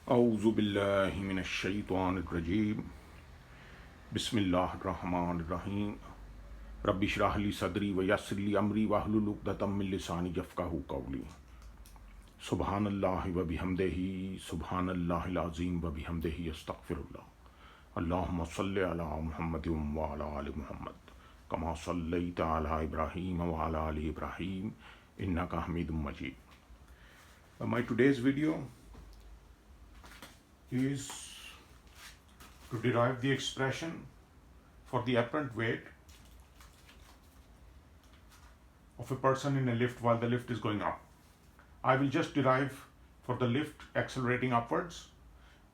أعوذ بالله من الشيطان الرجيم بسم الله الرحمن الرحيم رب اشرح لي صدري ويسر لي أمري واحلل عقدة من لساني يفقهوا قولي سبحان الله وبحمده سبحان الله العظيم وبحمده أستغفر الله اللهم صل على محمد وعلى آل محمد كما صليت على إبراهيم وعلى آل إبراهيم إنك حميد مجيد. My today's video is to derive the expression for the apparent weight of a person in a lift while the lift is going up. I will just derive for the lift accelerating upwards,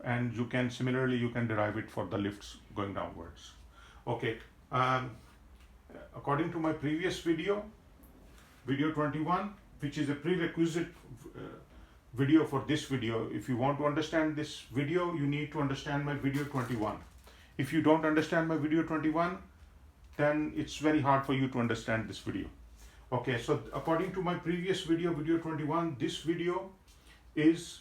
and you can derive it for the lifts going downwards. Okay, according to my previous video 21, which is a prerequisite video for this video. If you want to understand this video, you need to understand my video 21. If you don't understand my video 21, then it's very hard for you to understand this video. Okay, so according to my previous video 21, this video is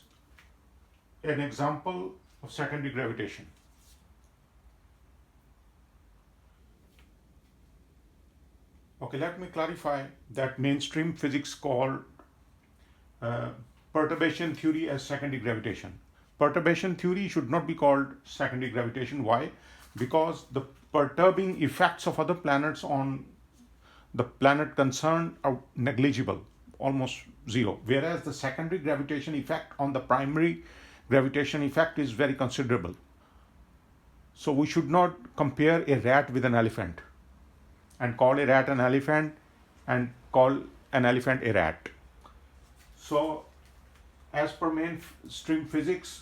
an example of secondary gravitation. Okay, let me clarify that mainstream physics called perturbation theory as secondary gravitation. Perturbation theory should not be called secondary gravitation. Why? Because the perturbing effects of other planets on the planet concerned are negligible, almost zero. Whereas the secondary gravitation effect on the primary gravitation effect is very considerable. So we should not compare a rat with an elephant and call a rat an elephant and call an elephant a rat. So as per mainstream physics,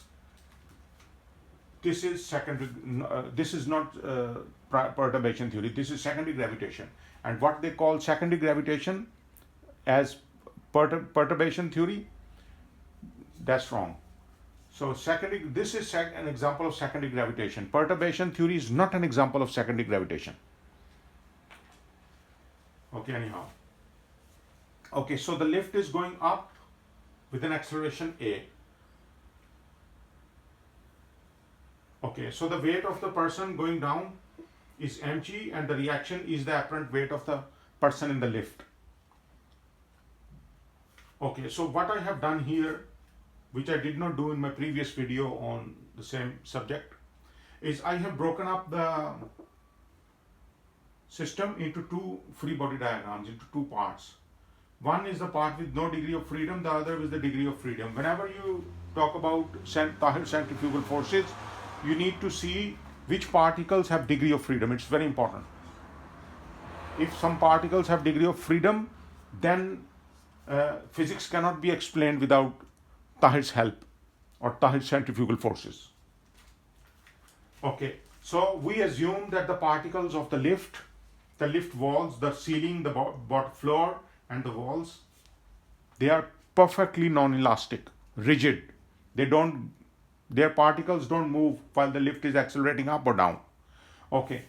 this is secondary. This is not perturbation theory. This is secondary gravitation, and what they call secondary gravitation as perturbation theory, that's wrong. So this is an example of secondary gravitation. Perturbation theory is not an example of secondary gravitation. Okay, anyhow. Okay, so the lift is going up with an acceleration A. Okay, so the weight of the person going down is mg, and the reaction is the apparent weight of the person in the lift. Okay, so what I have done here, which I did not do in my previous video on the same subject, is I have broken up the system into two free body diagrams, into two parts. One is the part with no degree of freedom, the other is the degree of freedom. Whenever you talk about Tahir centrifugal forces, you need to see which particles have degree of freedom. It's very important. If some particles have degree of freedom, then physics cannot be explained without Tahir's help or Tahir centrifugal forces. Okay, so we assume that the particles of the lift walls, the ceiling, the bottom floor, and the walls, they are perfectly non-elastic, rigid. Their particles don't move while the lift is accelerating up or down. Okay,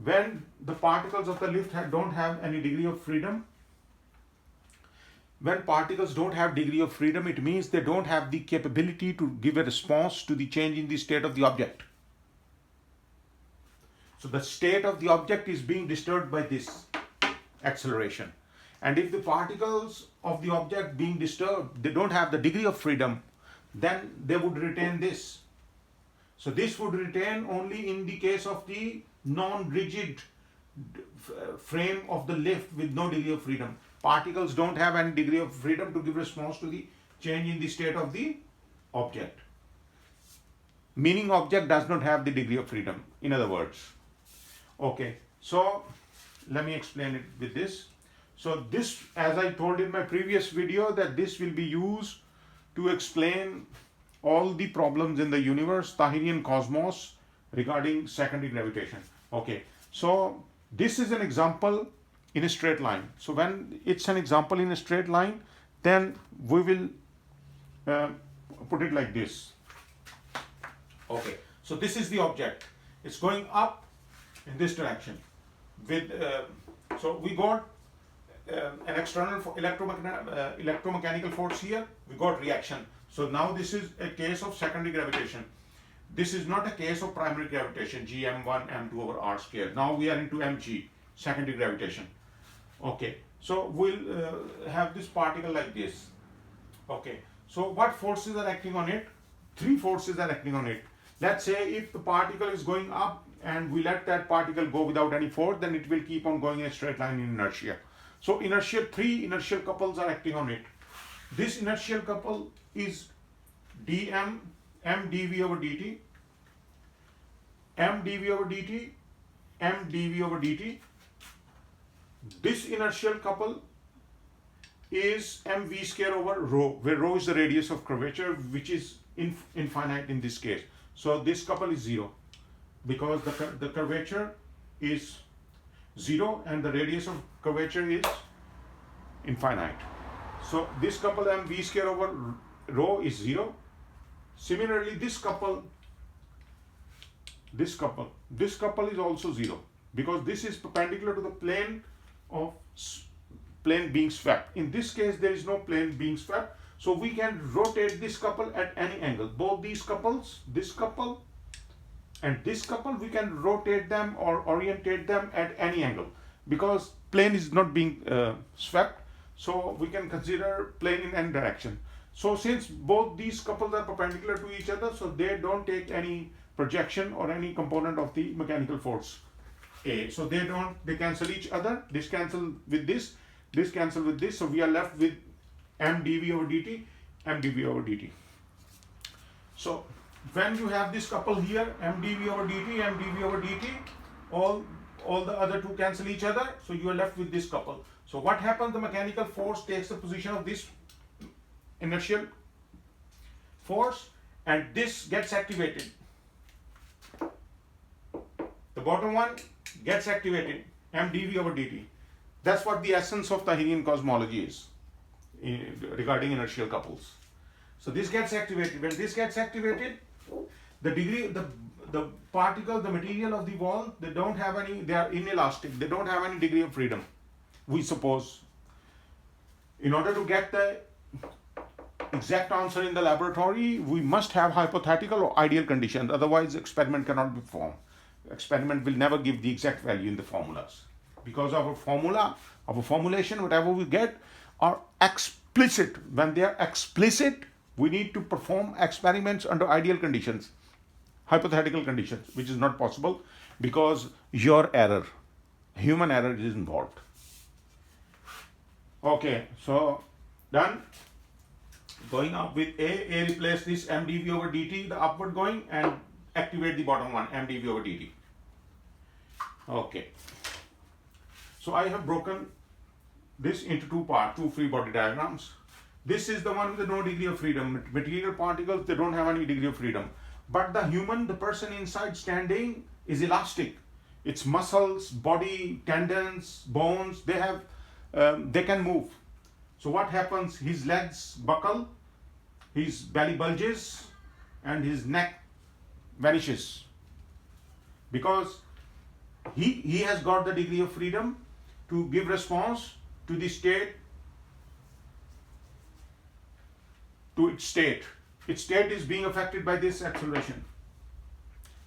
when the particles of the lift don't have any degree of freedom, when particles don't have degree of freedom, it means they don't have the capability to give a response to the change in the state of the object. So the state of the object is being disturbed by this acceleration. And if the particles of the object being disturbed, they don't have the degree of freedom, then they would retain this. So this would retain only in the case of the non-rigid frame of the lift with no degree of freedom. Particles don't have any degree of freedom to give response to the change in the state of the object. Meaning object does not have the degree of freedom, in other words. Okay, so let me explain it with this. So this, as I told in my previous video, that this will be used to explain all the problems in the universe, Tahirian cosmos, regarding secondary gravitation. Okay, so this is an example in a straight line. So when it's an example in a straight line, then we will put it like this. Okay, so this is the object. It's going up in this direction. So we got an external electromechanical force here, we got reaction. So now this is a case of secondary gravitation. This is not a case of primary gravitation, gm1 m2 over r square. Now we are into mg, secondary gravitation. Okay, so we'll have this particle like this. Okay, so what forces are acting on it? Three forces are acting on it. Let's say if the particle is going up and we let that particle go without any force, then it will keep on going in a straight line in inertia. So three inertial couples are acting on it. This inertial couple is dm m dv over dt, m dv over dt, m dv over dt. This inertial couple is mv square over rho, where rho is the radius of curvature, which is infinite in this case. So this couple is 0 because the curvature is 0 and the radius of curvature is infinite. So this couple mv square over rho is 0. Similarly, this couple is also 0 because this is perpendicular to the plane of plane being swept. In this case, there is no plane being swept, so we can rotate this couple at any angle. Both these couples, this couple and this couple, we can rotate them or orientate them at any angle because plane is not being swept, so we can consider plane in any direction. So since both these couples are perpendicular to each other, so they don't take any projection or any component of the mechanical force A. So they cancel each other. This cancel with this cancel with this. So we are left with m dv over dt, m dv over dt. So when you have this couple here, m dv over dt, m dv over dt, all the other two cancel each other. So you are left with this couple. So what happens? The mechanical force takes the position of this inertial force and this gets activated. The bottom one gets activated, m dv over dt. That's what the essence of Tahirian cosmology is regarding inertial couples. So this gets activated. When this gets activated, the degree, the particle, the material of the wall, they are inelastic. They don't have any degree of freedom, we suppose. In order to get the exact answer in the laboratory, we must have hypothetical or ideal conditions. Otherwise, the experiment cannot be performed. Experiment will never give the exact value in the formulas because our formulation, whatever we get, are explicit. When they are explicit, we need to perform experiments under ideal conditions, hypothetical conditions, which is not possible because your error, human error, is involved. Okay, so done. Going up with A replace this m dv over dt, the upward going, and activate the bottom one, m dv over dt. Okay. So I have broken this into two free body diagrams. This is the one with no degree of freedom. Material particles, they don't have any degree of freedom. But the person inside standing is elastic. Its muscles, body, tendons, bones, they can move. So what happens? His legs buckle, his belly bulges, and his neck vanishes because he has got the degree of freedom to give response to the state, to its state. Its state is being affected by this acceleration.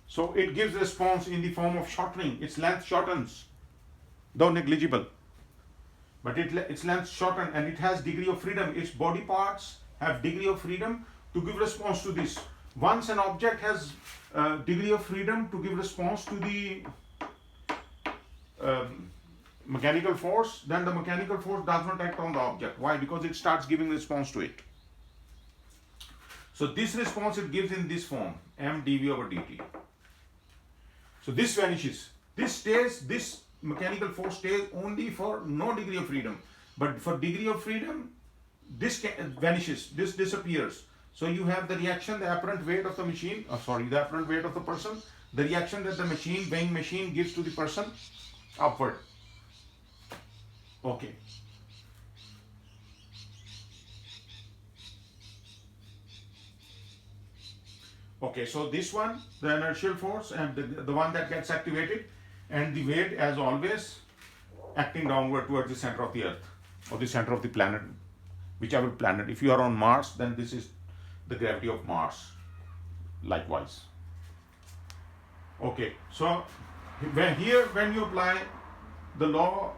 So it gives response in the form of shortening. Its length shortens, though negligible. But its length shortens and it has degree of freedom. Its body parts have degree of freedom to give response to this. Once an object has degree of freedom to give response to the mechanical force, then the mechanical force does not act on the object. Why? Because it starts giving response to it. So this response it gives in this form, m dv over dt. So this vanishes. This stays, this mechanical force stays only for no degree of freedom. But for degree of freedom, this vanishes, this disappears. So you have the reaction, the apparent weight of the machine, the apparent weight of the person, the reaction that the weighing machine gives to the person upward. Okay. Okay, so this one, the inertial force, and the one that gets activated, and the weight, as always, acting downward towards the center of the earth or the center of the planet, whichever planet. If you are on Mars, then this is the gravity of Mars likewise. Okay, so when you apply the law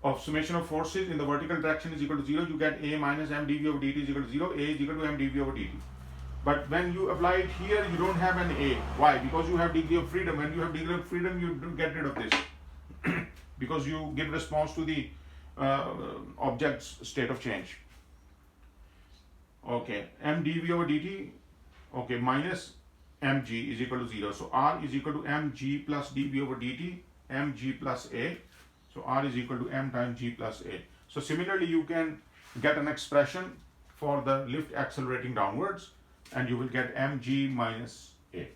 of summation of forces in the vertical direction is equal to 0, you get A minus m dv over dt is equal to 0, A is equal to m dv over dt. But when you apply it here, you don't have an A. Why? Because you have degree of freedom. When you have degree of freedom, you get rid of this because you give response to the object's state of change. Okay, m dv over dt, okay, minus mg is equal to 0. So R is equal to mg plus dv over dt, mg plus A. So R is equal to m times g plus A. So similarly, you can get an expression for the lift accelerating downwards, and you will get mg minus A.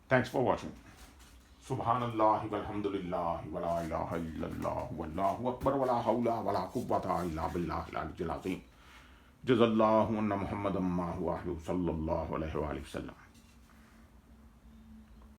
Thanks for watching. Subhanallah walhamdulillah wa la ilaha illallah wallahu akbar wa la hawla wa la quwwata illa billahi al-aliyyil azim. Jazallahu anna Muhammadan ma huwa ahlu sallallahu alayhi wa sallam.